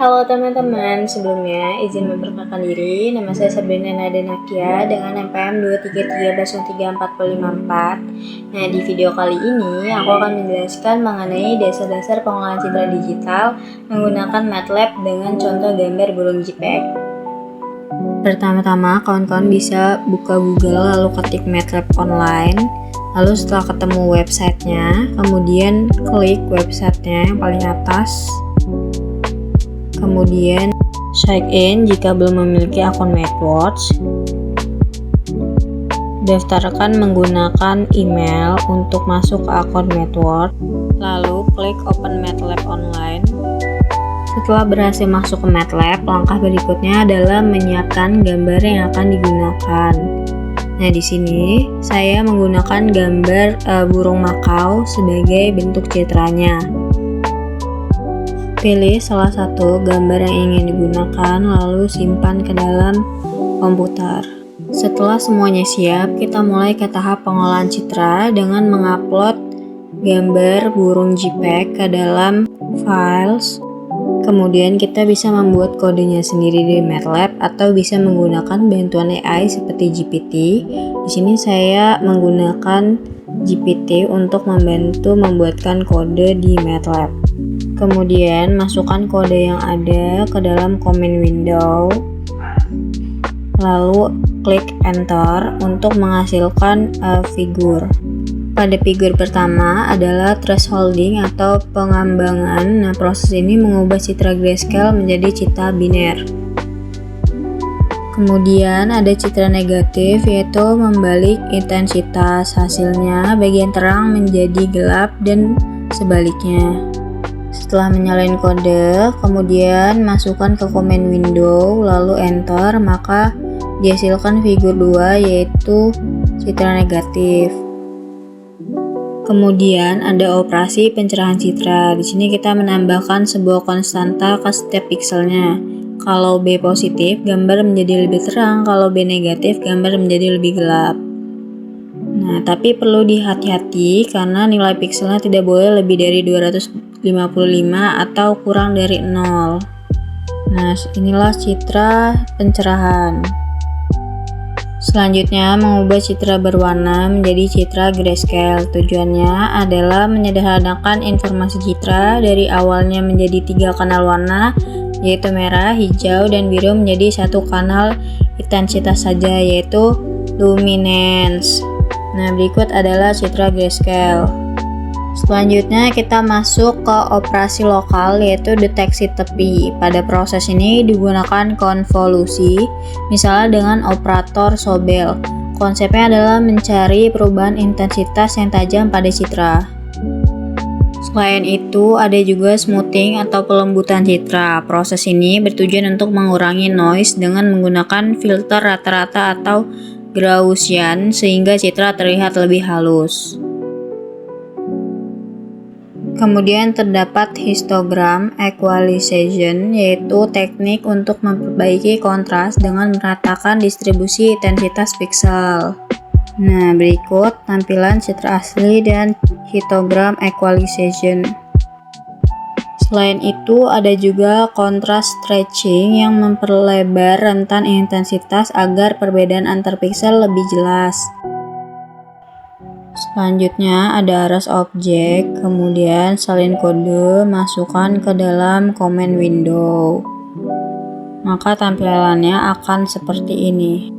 Halo teman-teman, sebelumnya izin memperkenalkan diri. Nama saya Sabrina Nadenakia dengan NPM 233-13454. Nah, di video kali ini aku akan menjelaskan mengenai dasar-dasar pengolahan citra digital menggunakan MATLAB dengan contoh gambar burung JPEG. Pertama-tama, kawan-kawan bisa buka Google lalu ketik MATLAB online. Lalu setelah ketemu websitenya, kemudian klik websitenya yang paling atas. Kemudian sign in jika belum memiliki akun MathWorks. Daftarkan menggunakan email untuk masuk ke akun MathWorks. Lalu klik open MATLAB online. Setelah berhasil masuk ke MATLAB, langkah berikutnya adalah menyiapkan gambar yang akan digunakan. Nah, di sini saya menggunakan gambar burung makau sebagai bentuk citranya. Pilih salah satu gambar yang ingin digunakan, lalu simpan ke dalam komputer. Setelah semuanya siap, kita mulai ke tahap pengolahan citra dengan mengupload gambar burung JPEG ke dalam files. Kemudian kita bisa membuat kodenya sendiri di MATLAB atau bisa menggunakan bantuan AI seperti GPT. Di sini saya menggunakan GPT untuk membantu membuatkan kode di MATLAB. Kemudian masukkan kode yang ada ke dalam command window. Lalu klik enter untuk menghasilkan figur. Pada figur pertama adalah thresholding atau pengambangan. Nah, proses ini mengubah citra grayscale menjadi citra biner. Kemudian ada citra negatif, yaitu membalik intensitas. Hasilnya bagian terang menjadi gelap dan sebaliknya. Setelah menyalain kode, kemudian masukkan ke command window, lalu enter, maka dihasilkan figur 2 yaitu citra negatif. Kemudian ada operasi pencerahan citra. Di sini kita menambahkan sebuah konstanta ke setiap pikselnya. Kalau B positif, gambar menjadi lebih terang. Kalau B negatif, gambar menjadi lebih gelap. Nah, tapi perlu dihati-hati karena nilai pikselnya tidak boleh lebih dari 255 atau kurang dari 0. Nah, inilah citra pencerahan. Selanjutnya, mengubah citra berwarna menjadi citra grayscale. Tujuannya adalah menyederhanakan informasi citra dari awalnya menjadi 3 kanal warna, yaitu merah, hijau, dan biru menjadi 1 kanal intensitas saja, yaitu luminance. Nah, berikut adalah citra grayscale. Selanjutnya kita masuk ke operasi lokal, yaitu deteksi tepi. Pada proses ini digunakan konvolusi, misalnya dengan operator Sobel. Konsepnya adalah mencari perubahan intensitas yang tajam pada citra. Selain itu, ada juga smoothing atau pelembutan citra. Proses ini bertujuan untuk mengurangi noise dengan menggunakan filter rata-rata atau Gaussian sehingga citra terlihat lebih halus. Kemudian terdapat histogram equalization, yaitu teknik untuk memperbaiki kontras dengan meratakan distribusi intensitas piksel. Nah, berikut tampilan citra asli dan histogram equalization. Selain itu, ada juga contrast stretching yang memperlebar rentan intensitas agar perbedaan antar piksel lebih jelas. Selanjutnya ada arras objek, kemudian salin kode, masukkan ke dalam command window. Maka tampilannya akan seperti ini.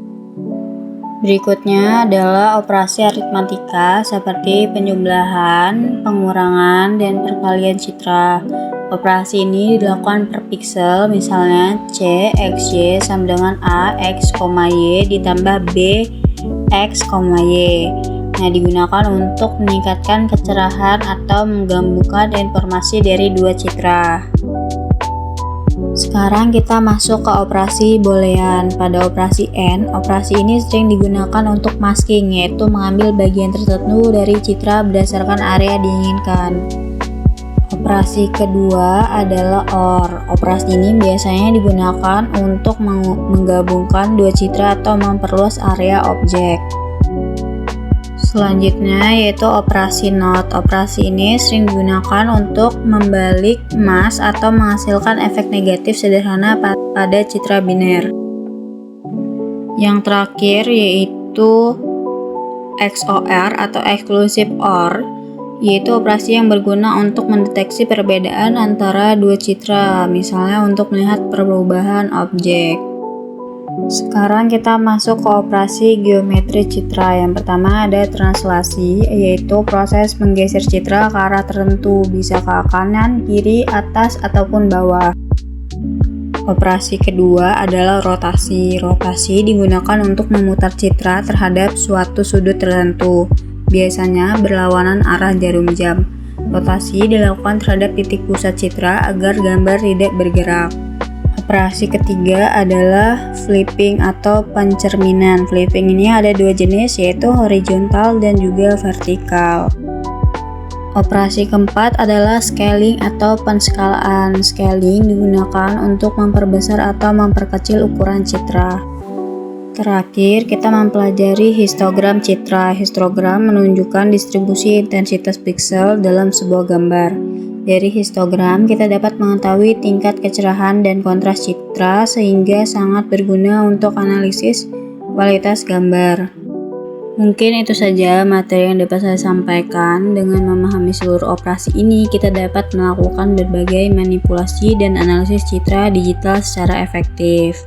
Berikutnya adalah operasi aritmatika seperti penjumlahan, pengurangan, dan perkalian citra. Operasi ini dilakukan per piksel, misalnya C, X, Y sama dengan A, X, Y ditambah B, X, Y. Nah, digunakan untuk meningkatkan kecerahan atau menggabungkan informasi dari dua citra. Sekarang kita masuk ke operasi boolean. Pada operasi AND, operasi ini sering digunakan untuk masking, yaitu mengambil bagian tertentu dari citra berdasarkan area diinginkan. Operasi kedua adalah OR. Operasi ini biasanya digunakan untuk menggabungkan dua citra atau memperluas area objek. Selanjutnya yaitu operasi NOT. Operasi ini sering digunakan untuk membalik, emas, atau menghasilkan efek negatif sederhana pada citra biner. Yang terakhir yaitu XOR atau Exclusive OR, yaitu operasi yang berguna untuk mendeteksi perbedaan antara dua citra, misalnya untuk melihat perubahan objek. Sekarang kita masuk ke operasi geometri citra. Yang pertama ada translasi, yaitu proses menggeser citra ke arah tertentu, bisa ke kanan, kiri, atas, ataupun bawah. Operasi kedua adalah rotasi. Rotasi digunakan untuk memutar citra terhadap suatu sudut tertentu, biasanya berlawanan arah jarum jam. Rotasi dilakukan terhadap titik pusat citra agar gambar tidak bergerak. Operasi ketiga adalah flipping atau pencerminan. Flipping ini ada dua jenis, yaitu horizontal dan juga vertikal. Operasi keempat adalah scaling atau penskalaan. Scaling digunakan untuk memperbesar atau memperkecil ukuran citra. Terakhir, kita mempelajari histogram citra. Histogram menunjukkan distribusi intensitas piksel dalam sebuah gambar. Dari histogram, kita dapat mengetahui tingkat kecerahan dan kontras citra sehingga sangat berguna untuk analisis kualitas gambar. Mungkin itu saja materi yang dapat saya sampaikan. Dengan memahami seluruh operasi ini, kita dapat melakukan berbagai manipulasi dan analisis citra digital secara efektif.